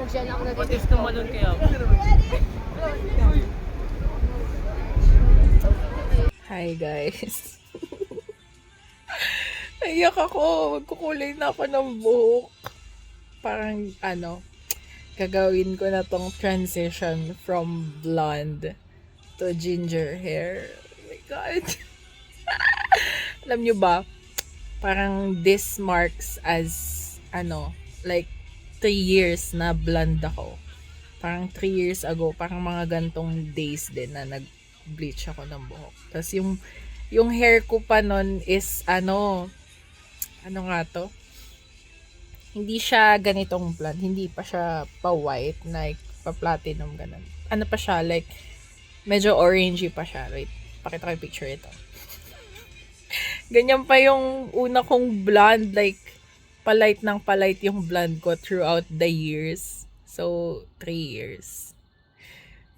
Jen ako What if tumalon kaya ako? Hi guys. Naiyak ako. Magkukulay na ako ng buhok. Parang gagawin ko na tong transition from blonde to ginger hair. Oh my God. Alam nyo ba? Parang this marks as like 3 years na blonde ako. Parang 3 years ago, parang mga gantong days din na nag-bleach ako ng buhok. Tapos yung hair ko pa nun is ano nga to? Hindi siya ganitong blonde. Hindi pa siya pa-white, like pa-platinum, ganun. Ano pa siya, like medyo orangey pa siya. Wait, pakita ko yung picture ito. Ganyan pa yung una kong blonde, like palight ng palight yung blonde ko throughout the years. So, 3 years.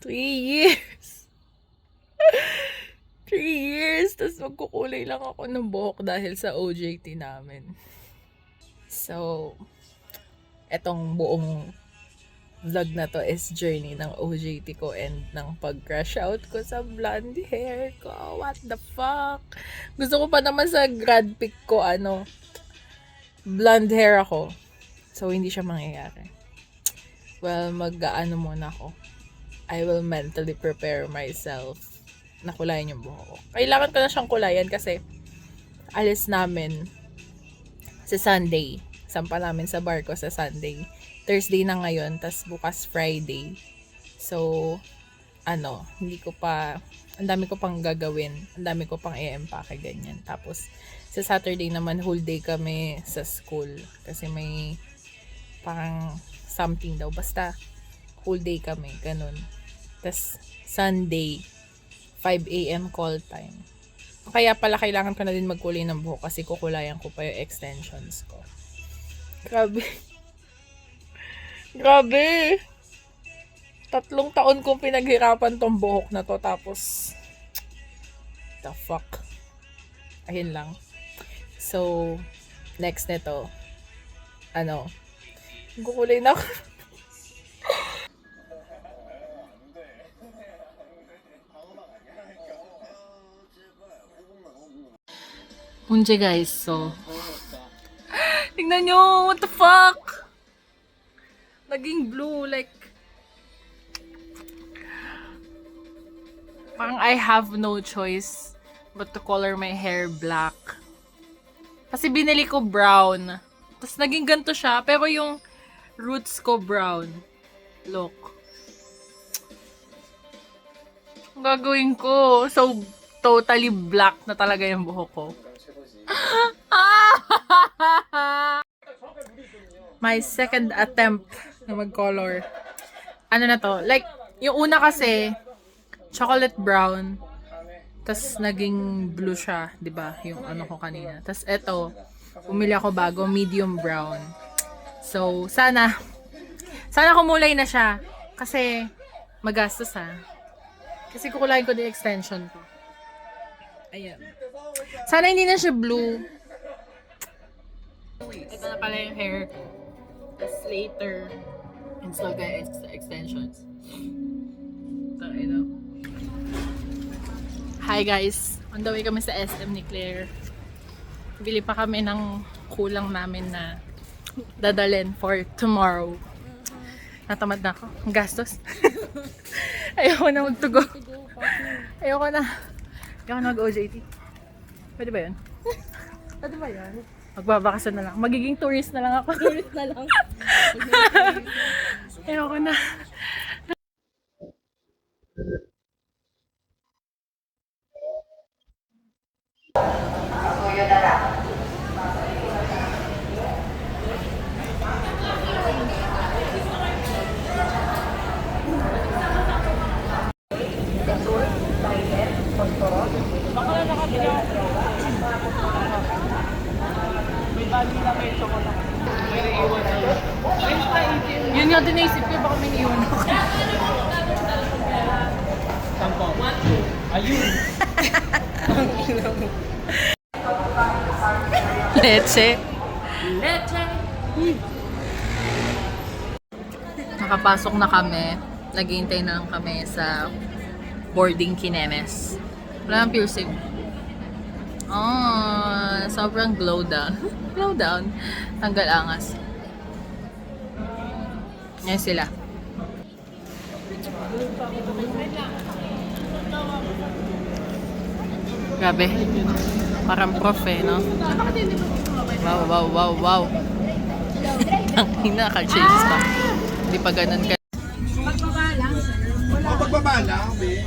3 years! 3 years! Tapos magkukulay lang ako ng buhok dahil sa OJT namin. So, etong buong vlog na to is journey ng OJT ko and ng pag-crush out ko sa blonde hair ko. What the fuck? Gusto ko pa naman sa grad pic ko, blonde hair ako. So, hindi siya mangyayari. Well, muna ako. I will mentally prepare myself na kulayan yung buhok ko. Kailangan ko na siyang kulayan kasi alis namin sa Sunday. Sampa namin sa bar ko sa Sunday. Thursday na ngayon, tas bukas Friday. So, hindi ko pa, ang dami ko pang gagawin. Ang dami ko pang i-empake, ganyan. Tapos, sa Saturday naman, whole day kami sa school. Kasi may parang something daw. Basta, whole day kami. Ganun. Tas, Sunday, 5 a.m. call time. Kaya pala, kailangan ko na din magkulay ng buhok kasi kukulayan ko pa yung extensions ko. Grabe. Grabe! 3 taon kong pinaghirapan tong buhok na to. Tapos, the fuck. Ayun lang. So, next nito, kukulay na ako. Munche guys, so, tingnan nyo, what the fuck? Naging blue, like, parang I have no choice but to color my hair black. Kasi binili ko brown. Tapos naging ganito siya, pero yung roots ko brown. Look. Ang gagawin ko? So, totally black na talaga yung buhok ko. My second attempt na mag-color. Ano na to? Like, yung una kasi, chocolate brown. Tas naging blue siya, 'di ba? Yung ko kanina. Tas eto, bumili ako bago, medium brown. So, sana kumulay na siya. Kasi, magastos Kasi kukulayin ko din extension ko. Ayan. Sana hindi na siya blue. Ito na pala yung hair ko. Tapos later, install ko yung extensions. So, Hi guys! On the way kami sa SM ni Claire. Bili pa kami ng kulang namin na dadalhin for tomorrow. Natamad na ako. Ang gastos. Ayoko na magtugo. Ayoko na mag-OJT. Pwede ba yun? Ano ba yan? Magbabakasan na lang. Magiging tourist na lang ako. Tourist na lang. Ayoko na. Yun nga din naisip ko, baka may iwan ako. Sampo. Ayun. Leche. Leche! Nakapasok na kami. Naghihintay na lang kami sa boarding kinemes. Wala nang piercing. Oh, sobrang glow down. Glow down. Tanggal angas. Yan sila. Grabe. Parang prof eh, no? Wow, wow, wow, wow. Ang hina, naka-change pa. Hindi pa ganun ka. Magbaba lang, be.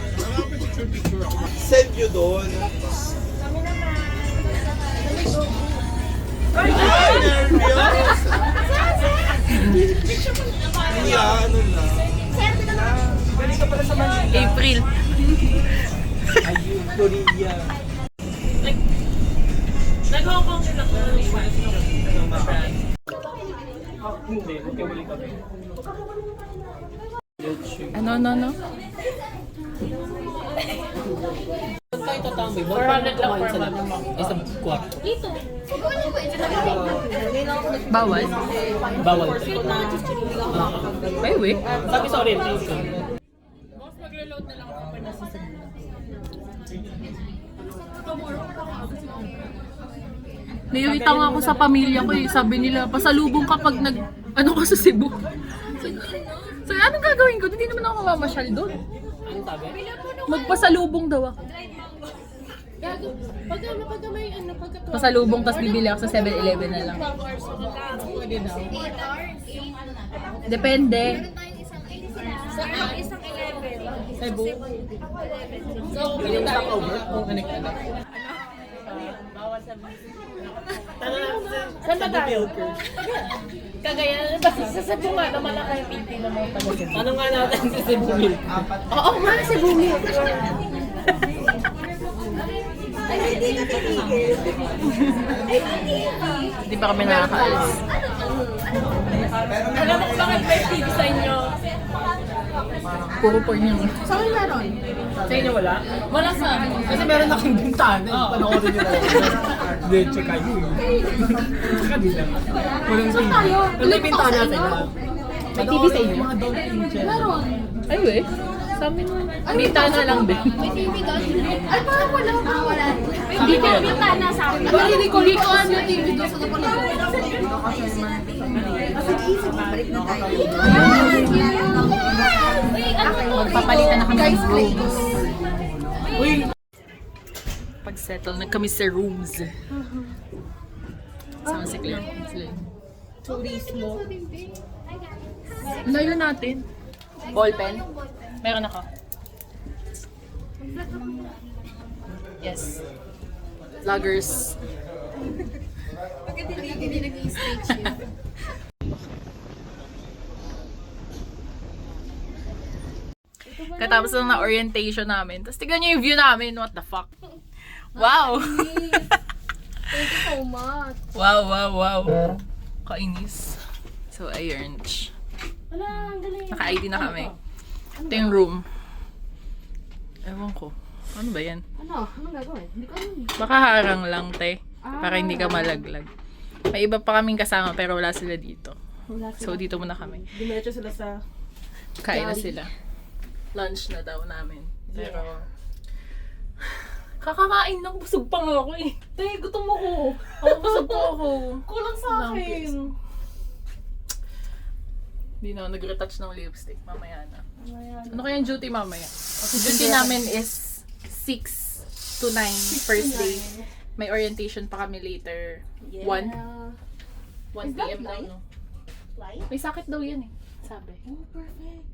Picture ako. Send you doon. Ay, nervyos! Yeah, ano na. Galing ka pala sa Manila. April. Ayun, Korea. Nag-Hong Kong din ako. Hindi, magkawali kami. Ano? Tayo tatambay. 400 lang per month. Isang kwarto. Bawal? Bawal tayo. May way. Sabi sa orientation. Naiwita nga ako sa pamilya ko eh. Sabi nila, pasalubong kapag ano ka sa Cebu. So, anong gagawin ko? Hindi naman ako mamamasyal doon. Anong sabi? Magpasalubong daw ako. Pagka may ano, Pasalubong, tas bibili ako sa 7-Eleven na lang. pwede daw. Depende. Sa isang 11. Cebu. So, yung stopover? O connected? Bawal sa Saan ba tayo? Kagaya, basta sa Cebu nga naman ang kayong pipi na mga taga-Cebu. Ano nga natin sa Cebu Milk? Oo nga, Cebu Milk. Hindi pa kami nakakaalis. Alam mo kung bakit may TV sa inyo? Puro porn yun. Sa akin meron. Sa inyo wala? Wala sa akin. Kasi meron na kang bintana. Panoorin nyo na. Hindi, check kayo. Tsaka di lang. Walang TV. May bintana sila. May TV sa inyo? Mga Don't Angel. Meron. Ay, we. Sa amin, bintana lang din. May TV doon. Ay, parang wala. Wala. Hindi ko yun. Bintana sa akin. Hindi ko on yung TV doon sa kapatid. Magpapalitan na kami ng rooms. Uy! Pag-settle na kami sa rooms. Sama si Claire. Turismo. Layo natin. Ballpen? Meron ako. Yes. Vloggers. Bakit hindi nag-i-stage yun? Katapos lang na orientation namin. Tapos tignan nyo yung view namin. What the fuck? Wow! Thank you so much. Wow. Kainis. So, ayun. Wala, ang galing. Naka-ID na kami. Ito yung room. Ewan ko. Ano ba yan? Ano? Anong gagawin? Hindi ko alam. Baka harang lang, te. Para hindi ka malaglag. May iba pa kaming kasama pero wala sila dito. Wala So, dito muna kami. Dumiretso sila sa... Kain na sila. Lunch na daw namin. Pero... Kakakain lang. Busog pa nga ako eh. Tay, gutom ako. Busog po ako. Kulang sa akin. Hindi na ako nag-retouch ng lipstick. Mamaya na. Ano kaya yung duty mamaya? Duty namin is 6 to 9 first day. May orientation pa kami later. 1 Is that p.m. daw, light? no? Light? May sakit daw yan eh. Sabi. Oh, perfect.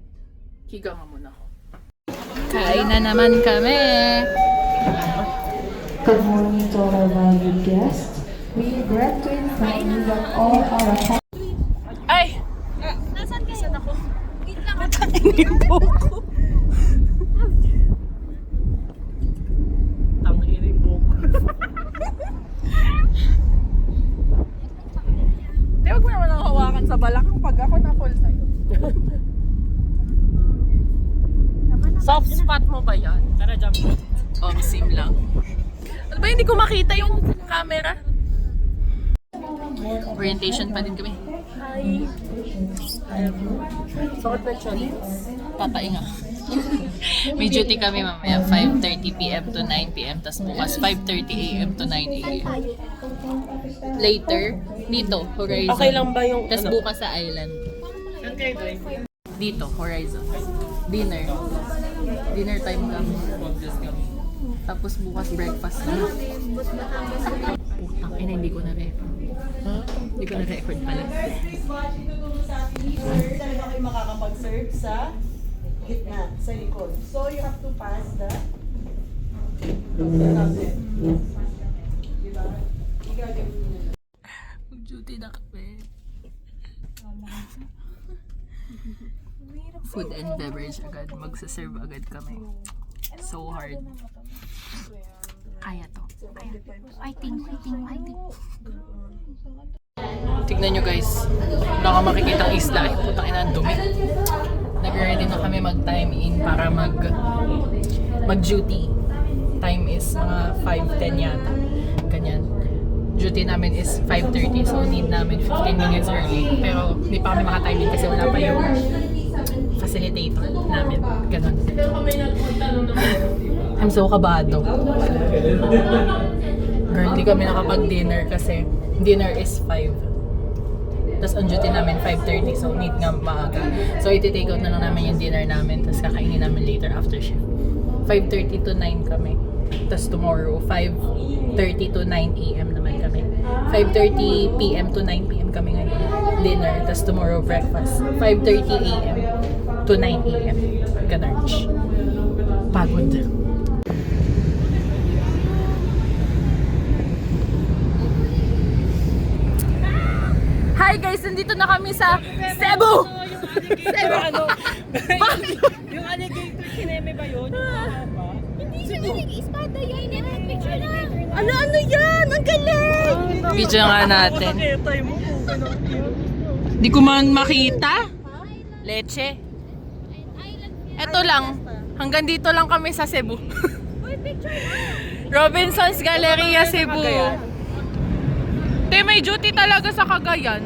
Higa nga muna ako. Kain na naman kami! Good morning to all our valued guests. We regret to inform you that all our Ay! Nasaan kayo? Nasaan ako? Wait lang. Tanginipo ko. Tanginipo ko. Di, wag mo naman ang hawakan sa balakang pag ako na-fall sa'yo. Soft spot mo ba yan? Tara, jump. Sim lang. Ano ba, hindi ko makita yung camera? Orientation pa din kami. Hi. Sakot na siya. Papainga. May duty kami mamaya, 5:30 p.m. to 9 p.m. Tapos bukas, 5:30 a.m. to 9 a.m. Later, dito, Horizon. Okay lang ba yung Tapos ano? bukas sa island. Dito, Horizon. Dinner. Dinner time kami. Tapos bukas breakfast na. Putang ina, hindi ko na-record. Hindi ko na-record pala. Talaga kayo makakapag-serve sa gitna, sa likod. So, you have to pass the... Diba? Ikaw din. Mag-duty na kami. Food and beverage agad. Magsaserve agad kami. So hard. Kaya to. Fighting. Tignan nyo guys. Wala ka makikita ang isla. Ay, putang ina, ang dumi. Nag-ready na kami mag-time in para mag-duty. Time is mga 5:10 yata. Ganyan. Duty namin is 5:30, so need namin 15 minutes early. Pero hindi pa kami maka-time in kasi wala pa yung facilitator namin. Ganon. I'm so kabado. Girl, hindi kami nakapag-dinner kasi dinner is 5. Tapos on duty namin 5:30, so need nga maaga. So iti-take out na lang namin yung dinner namin, tapos kakainin namin later after shift. 5:30 to 9 kami. Tapos tomorrow, 5:30 to 9 a.m. naman kami. 5:30 p.m. to 9 p.m. kami ngayon. Dinner. Tapos tomorrow, breakfast. 5:30 a.m. to 9 a.m. Ganarch. Pagod. Hi guys! Nandito na kami sa Cebu! Cebu! Yung alligator, kineme ba yun? Hindi siya nag-espada yan. Picture na. Ano yan? Ang galing! Video nga natin. Pakitay mo kung ganun yun. Di ko man makita. Leche. Eto lang. Hanggang dito lang kami sa Cebu. Robinson's Galleria, Cebu. Te, may duty talaga sa Cagayan.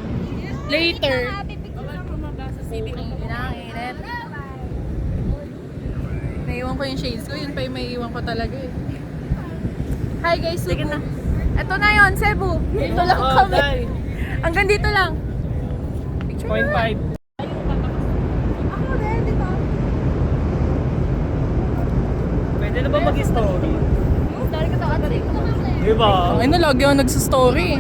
Later. Inanginit. Naiwan ko yung shades ko. Yun pa yung may iwan ko talaga eh. Hi guys, Cebu. Eto na yun, Cebu. Dito lang kami. Hanggang dito lang. Picture 0.5. Pwede na ba mag-story? Story ko to. Diba? Ay na, lagi ako nagsustory.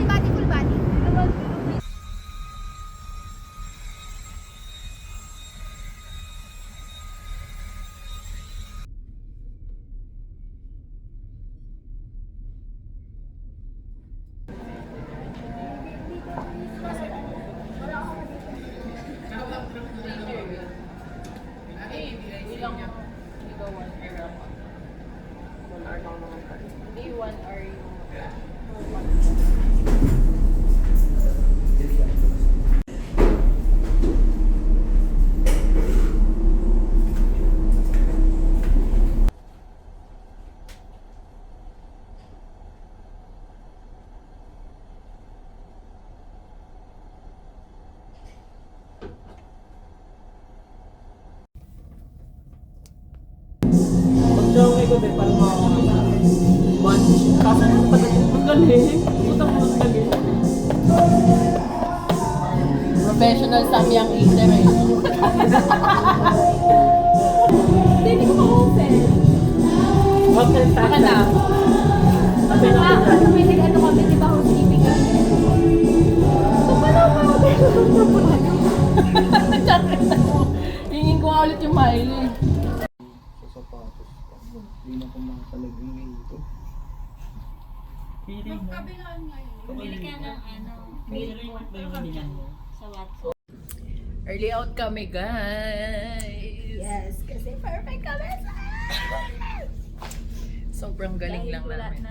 Full body. Pag-joke ko din, parang one. Kaso yung padating, ang galing. Putang ang galing. Professional samyang eater eh. Hindi ko ma-open. Okay, Baka na. Sabi na kita. May nag-ano kami, di ba, housekeeping kami? Ito pa na Hingin ko nga ulit yung mile eh. Hindi na ko makakalagay ito. Early out kami guys. Yes, kasi perfect kami. Sobrang galing lang namin.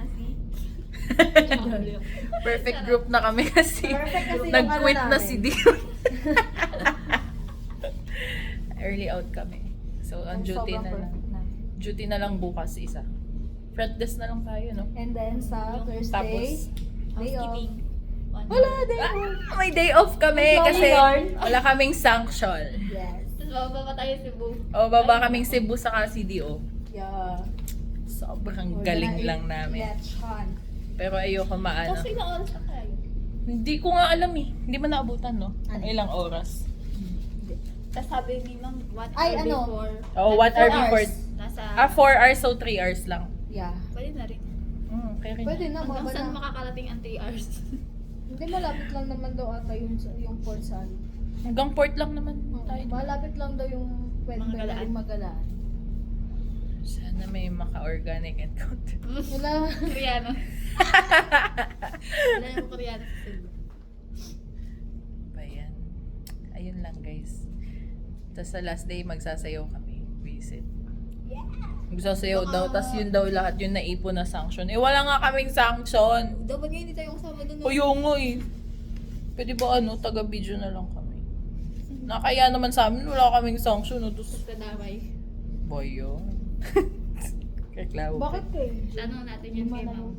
Perfect group na kami kasi nag-quit na si Dion. Early out kami. So, on duty na lang. Duty na lang bukas isa. Front desk na lang tayo, no? And then sa Thursday, Tapos, day off. Wala, day off. May day off kami Employee kasi yarn. wala kaming sanction. Yes. Tapos bababa tayo Cebu. O, baba kaming Cebu sa CDO. Yeah. Sobrang galing lang namin. Lechon. Pero ayoko maano. Tapos ilang oras na kayo? Hindi ko nga alam eh. Hindi mo naabutan, no? Kung ilang oras. Tapos sabi ni ma'am, 1 Ay, hour ano? before. Oo, 1 hour before. Nasa, 4 hours, so 3 hours lang. Yeah. pwede na rin. Okay rin. Pwede na, Hanggang baba saan na. makakarating ang 3 hours? Hindi, malapit lang naman daw ata yung port sa ano. Hanggang port lang naman tayo. Malapit lang daw yung pwede Mga galaan. yung magalaan. Sana may maka-organic encounter. Wala. Koreano. Wala yung Koreano sa Cebu. Ba yan? Ayun lang guys. Tapos sa last day, magsasayaw kami. Visit. Magsasayaw daw. Tapos yun daw lahat yung naipon na sanction. Eh wala nga kaming sanction. Dapat nga hindi tayo kasama doon. O yung nga eh. Pwede ba taga-video na lang kami? Nakaya naman sa amin, wala kaming sanction. Tapos, Kadamay. boy yun. Kaklabo. Bakit kayo? Tanong natin yung kay ma'am.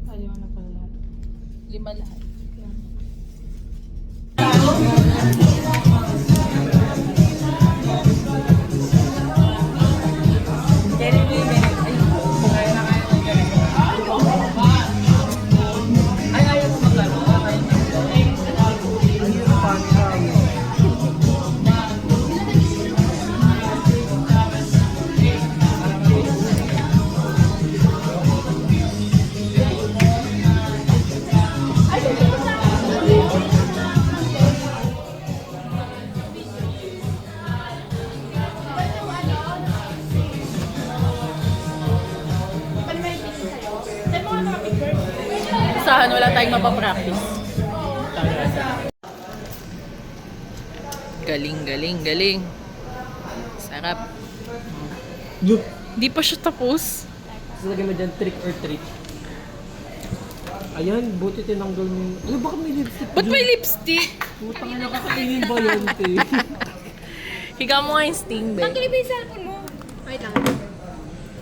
Ayaw na pala lahat. 5 lahat. Saan wala tayong mapapractice. Galing, galing, galing. Sarap. Yup. Di pa siya tapos. Lagay mo dyan, trick or treat. Ayan, buti tinanggal mo yung... Ano, baka may lipstick? Ba't may lipstick? Putang ina, kakainin ba yun, te? Higa mo nga yung sting, be. Tanggalin ba yung cellphone mo? Wait lang.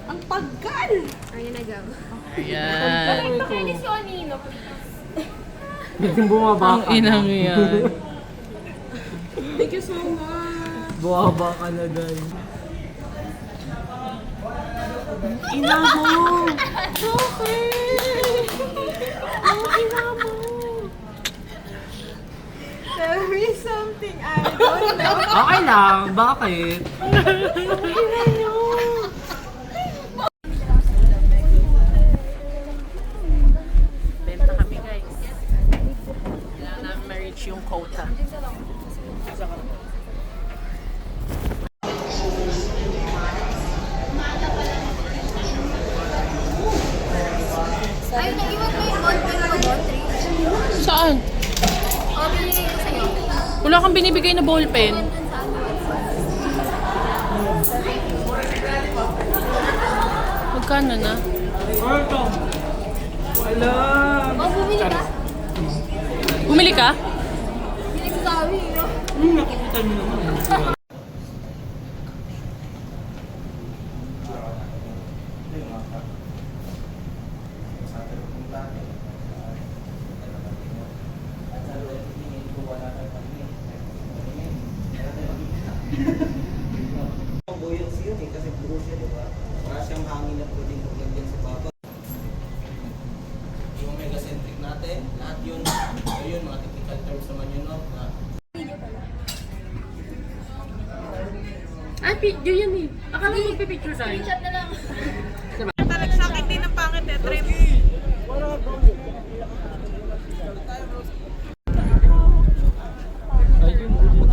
Ang tagal! Ayun na gaw. Ayan. Pakinis ko anino. Biglang bumaba Ang ka. inang yan. Thank you so much! Bumaba ka na dahil. Ina mo! Tell me something I don't know. Okay lang, bakit? Benta kami, guys. Kailangan namin ma-reach yung quota. Ay, naiwan mo yung ballpen mo, Saan? O, binigay ko sa'yo. Wala kang binibigay na ballpen. Magkano na? Welcome! Wala! O, bumili ka? Bumili ka? Bili ko sa amin, no? Nakikita mo naman. Buoyancy yun eh, kasi buo siya, di ba? Para siyang hangin na pwedeng maglagyan sa baba. Yung megacentric natin, lahat yun, ayun, mga technical terms naman yun, no? Na Ah, video yan eh. Akala mo magpipicture tayo. Screenshot na lang.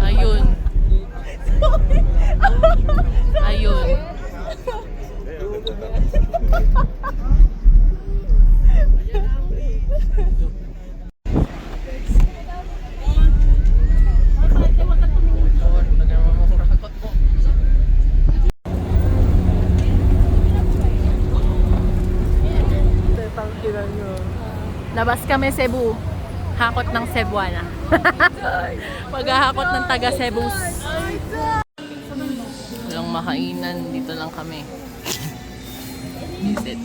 Ayun. Ayun. Labas kami Cebu. Hakot ng Cebuana. Maghahakot ng taga Cebus. Walang makainan. Dito lang kami. Visit.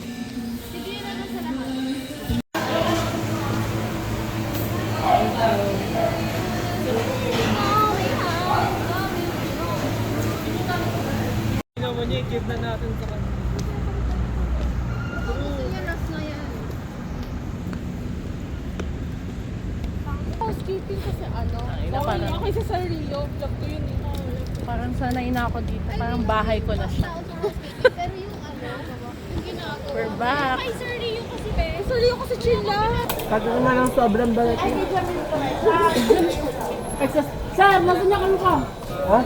i-give na natin sa kanila. Yung last na yan. Housekeeping kasi ano. Ay, na Bawal parang- ako sa Sarillo. Vlog ko yun eh. Parang sanay na ako dito. Parang bahay ko na siya. Pero yung ano, yung ginagawa. We're back. Ay, Sarillo kasi be. Sarillo kasi chill lang. Kato naman ang sobrang balat. Ay, di dyan rin pa. Sir, nasa niya kayo ka? Ha?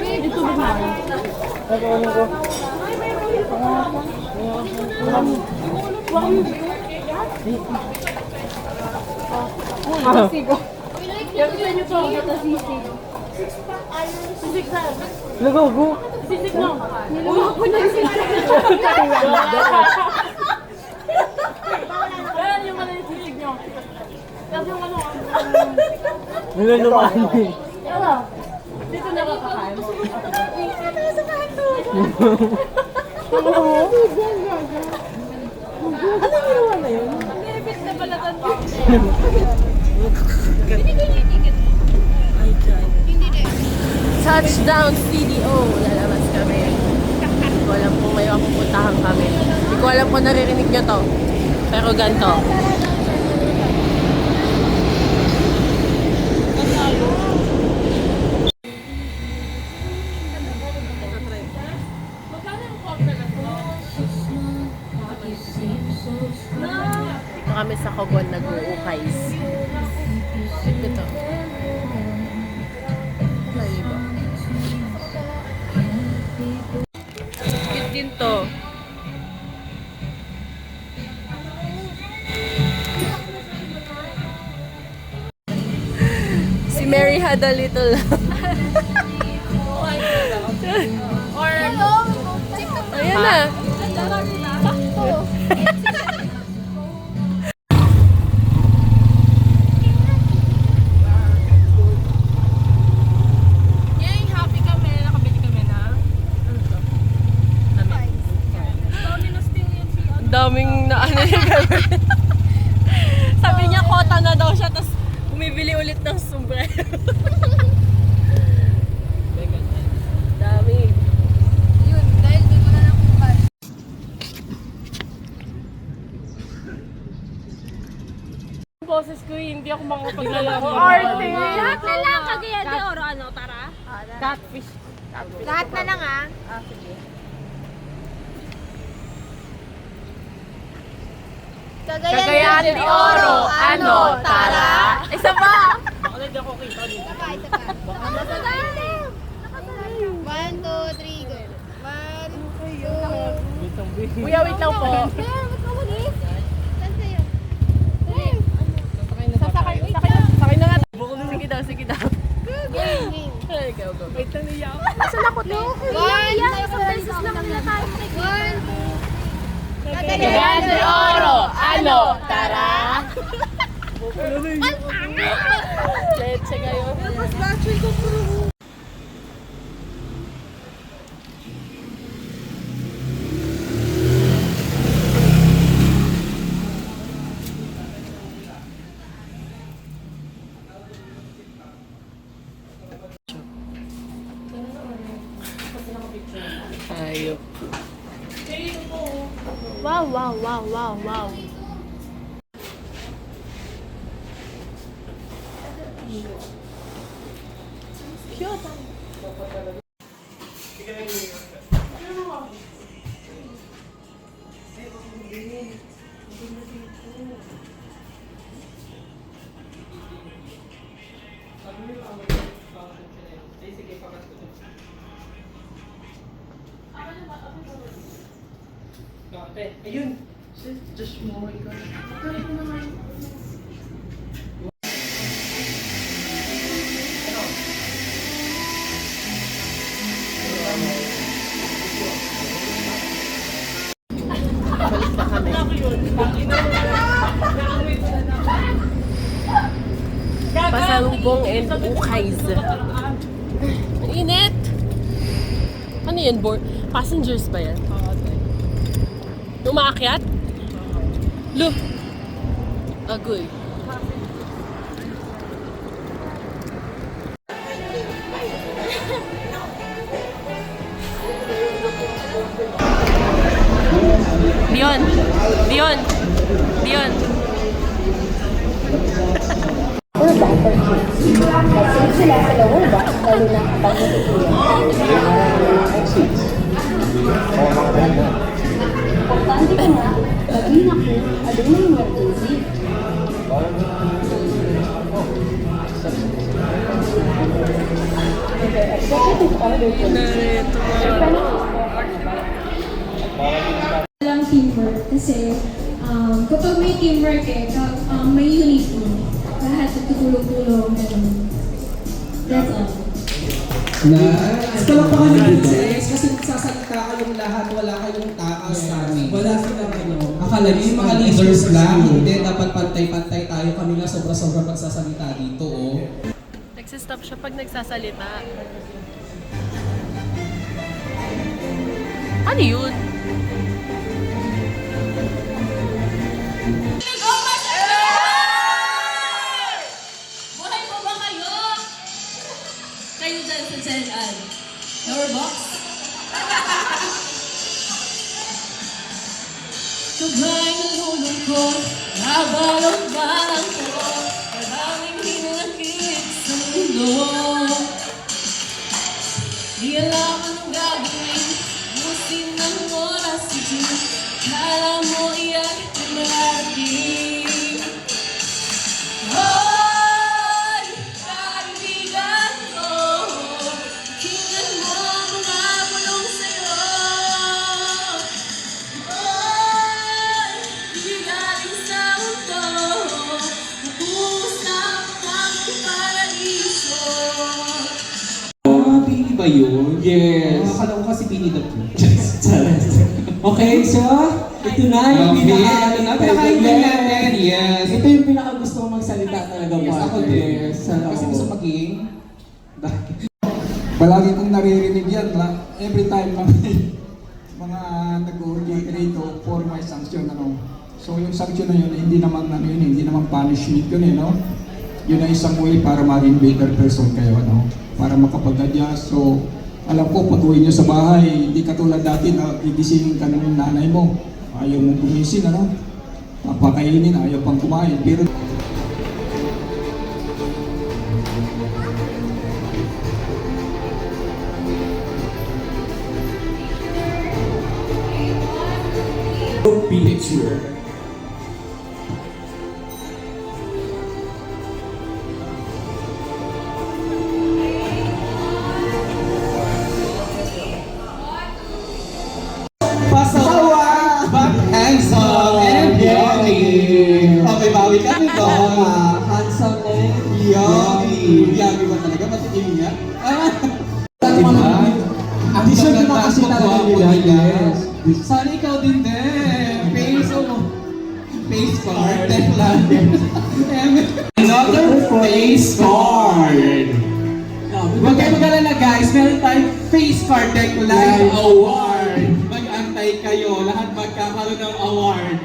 Dito ba ba? Ano ko? Yung isa niyo po, ito sisig. Sisig sir. Lugo, go. Sisig no. Niluwa ko na yung sisig. Ayan yung ano yung sisig niyo. Tapos yung ano. Nilalumaan eh. Ano? Dito nakakakaan. Ito sa kanto. Ano ginawa na yun? Nilipit na balatan ko. Touchdown CDO! Lalabas kami. Hindi ko alam kung may mapupuntahan kami. Hindi ko alam kung naririnig nyo to. Pero ganito. Dito kami sa Kogon nag-uukays. Ito. Malibo. Cute din to. Si Mary had a little or ayan na. Yay, happy kami. Nakabili kami na. Ano to? Ang daming na ano yung gagawin. Sabi niya, kota na daw siya, tapos bumibili ulit ng sombrero. Dami. Yun, dahil di mo na nakumpay. Boses ko, hindi ako makapaglalaro. Arte! Lahat na lang, Cagayan de Oro, ano, tara? Catfish. Lahat na lang ah. Cagayan de Oro, ano, tara? Isa pa! Isa pa. Nakatalim! Nakatalim. 1, 2, 3, go. 1, 2, Kuya, wait lang po. ba't ka ulit? Saan sa'yo? Sakay na nga. Sige daw, sige daw. Game, game. Ay, go, go. Wait lang niya ako. Nasaan ako to? 1, isang beses lang muna tayo. 1, Cagayan de Oro, ano, tara? Leche kayo. Tapos battery ko puro. Ayop. Wow, wow, wow, wow, wow. Ayun. Just more ka. Balik na kami. Pasalubong and ukays. Ang init! Ano yun? Passengers ba yan? Umaakyat? Look! Agoy. Dion! Dion! Dion! Or bumper kids. Kasi sila sa lower back, lalo na kapag natutuyan. Importante ko nga, laging ako, adunay emergency. Executive order po. Walang teamwork kasi kapag may teamwork may unity. Lahat tutulong-tulong. That's all. Nice! Palakpakan natin sis, kasi sasalita kayong lahat, wala kayong takas sa amin. Wala silang akala niyo yung mga leaders lang, hindi, dapat pantay-pantay tayo, kami na sobra-sobra pagsasalita dito, oh. Nagsistop siya pag nagsasalita. Ano yun? Buhay po ba kayo? Kayo dyan sa Senan. Lower box? Sabay ng ulong ko, nabalong-balang ko, maraming hinakit sa mundo. Di alam anong gagawin, busin ng oras si June, kala mo iyan ay marating. Hoy, kaibigan ko, tingnan mo ang mga bulong sa'yo. Hoy, di galing sa mundo, napuusap ang paraiso. Pili ba yun? Yes. Akala ko kasi Pili the Pooh. Okay, so, ito na yung pinaka-hintay natin. Yes. Ito yung pinaka-gusto kong magsalita talaga. Yes, ako din. Kasi gusto maging... Palagi kong naririnig yan na every time na may mga nag-origate rito for my sanction, ano. So yung sanction na yun, hindi naman ano yun, hindi naman punishment yun, no? Yun ay isang way para maging better person kayo, ano? Para makapag-adjust. So alam ko, pag-uwi nyo sa bahay, hindi katulad dati na gigisingin ka ng nanay mo. Ayaw mong gumising, ano? Papakainin, ayaw pang kumain. Pero picture. Pasawa, but handsome and yogi. Okay, bawi kami doon. Handsome and yogi. Yogi ba talaga? Matikim niya? Diba? Hindi siya naman kasi talaga nila. Yes. Sana ikaw din face card. Another face card. Huwag kayo mag-alala guys, meron tayong face card Live Award. Mag-antay kayo, lahat magkakaroon ng award.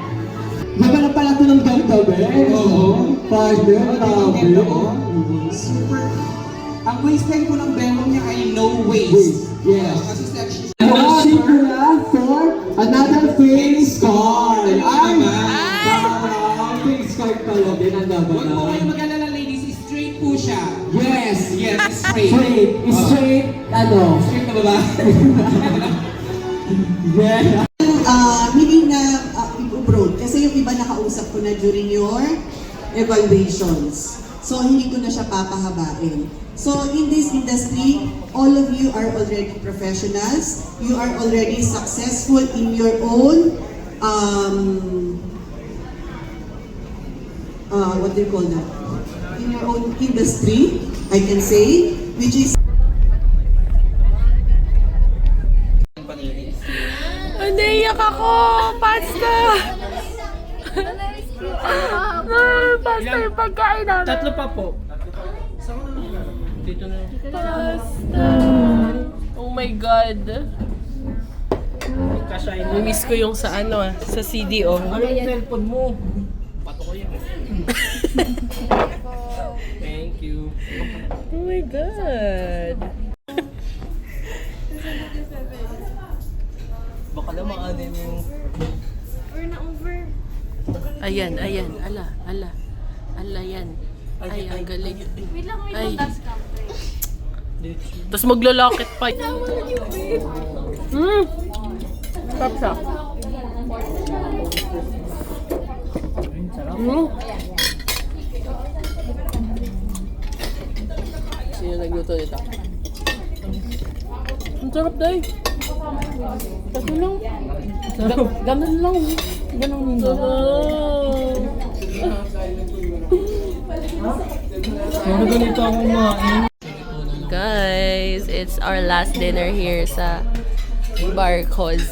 Maganda pala ito ng gabi. Oo. Partner, super. Ang waistline ko ng bemo niya ay no waist. Yes. Kasi sexy. For another face card. Ay! Face card pala din ang dapat. Huwag po kayo mag-alala ladies, straight po siya. Yes, straight. Straight, ano? Straight na ba? Yeah. Hindi na i-broad kasi yung iba nakausap ko na during your evaluations. So, hindi ko na siya papahabain. So, in this industry, all of you are already professionals. You are already successful in your own, what do you call that? In your own industry, I can say, which is Naiyak ako! Pasta! Pasta yung pagkain namin. Tatlo pa po. Dito na. Pasta! Oh my God! Miss ko yung sa sa CDO. Ano yung cellphone mo? Pato ko yan. Thank you. Oh my God! Baka naman ano yung... Ayan. Ala yan. Ay, ang galing. Ay. Tapos maglalakit pa. Sarap siya. Sino nagluto nito? Ang sarap dahil. Kasi lang. Ganun lang. Ganun lang. Guys, it's our last dinner here sa Barcos.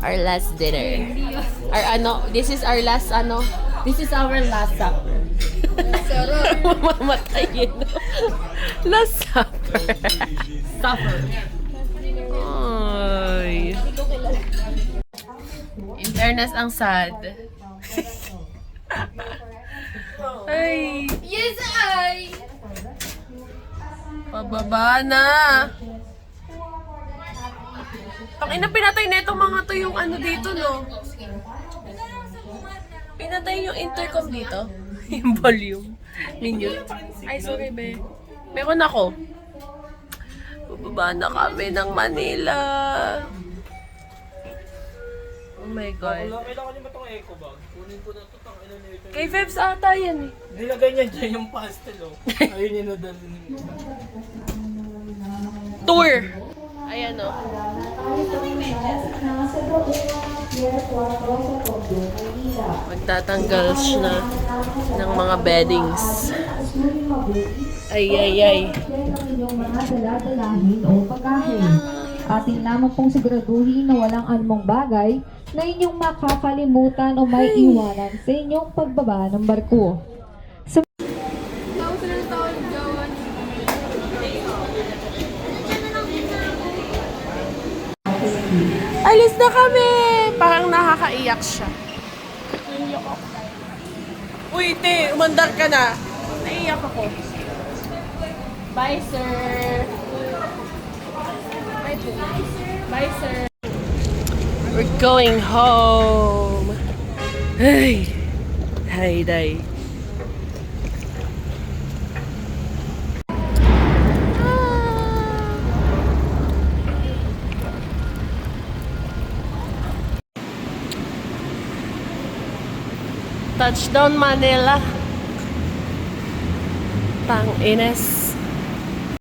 Our last dinner. This is our last This is our last supper. Mamamatayin. Last supper. Ay. In fairness, ang sad. Ay. Yes, ay! Pababa na. Ina, pinatay na itong mga to yung ano dito, no? Pinatay yung intercom dito. Yung volume. Ninyo. Ay, sorry, be. Meron ako. Bababa na kami ng Manila. Oh my God. Kailangan niyo ba itong eco bag? Kunin ko na ito. Kay Febs ata yan eh. Nilagay niya dyan yung pastel, oh. Ayun yung nadali. Tour! Ayan o. Magtatanggal siya ng mga beddings. Ay. Inyong mga dala-dalahin o pagkain. Atin lamang pong siguraduhin na walang anumang bagay na inyong makakalimutan o may iwanan sa inyong pagbaba ng barko. Alis na kami! Parang nakakaiyak siya. Uy, te, umandar ka na. Naiyak ako. Bye, sir. Bye, sir. We're going home. Ay. Day. Touchdown Manila. Tang Ines.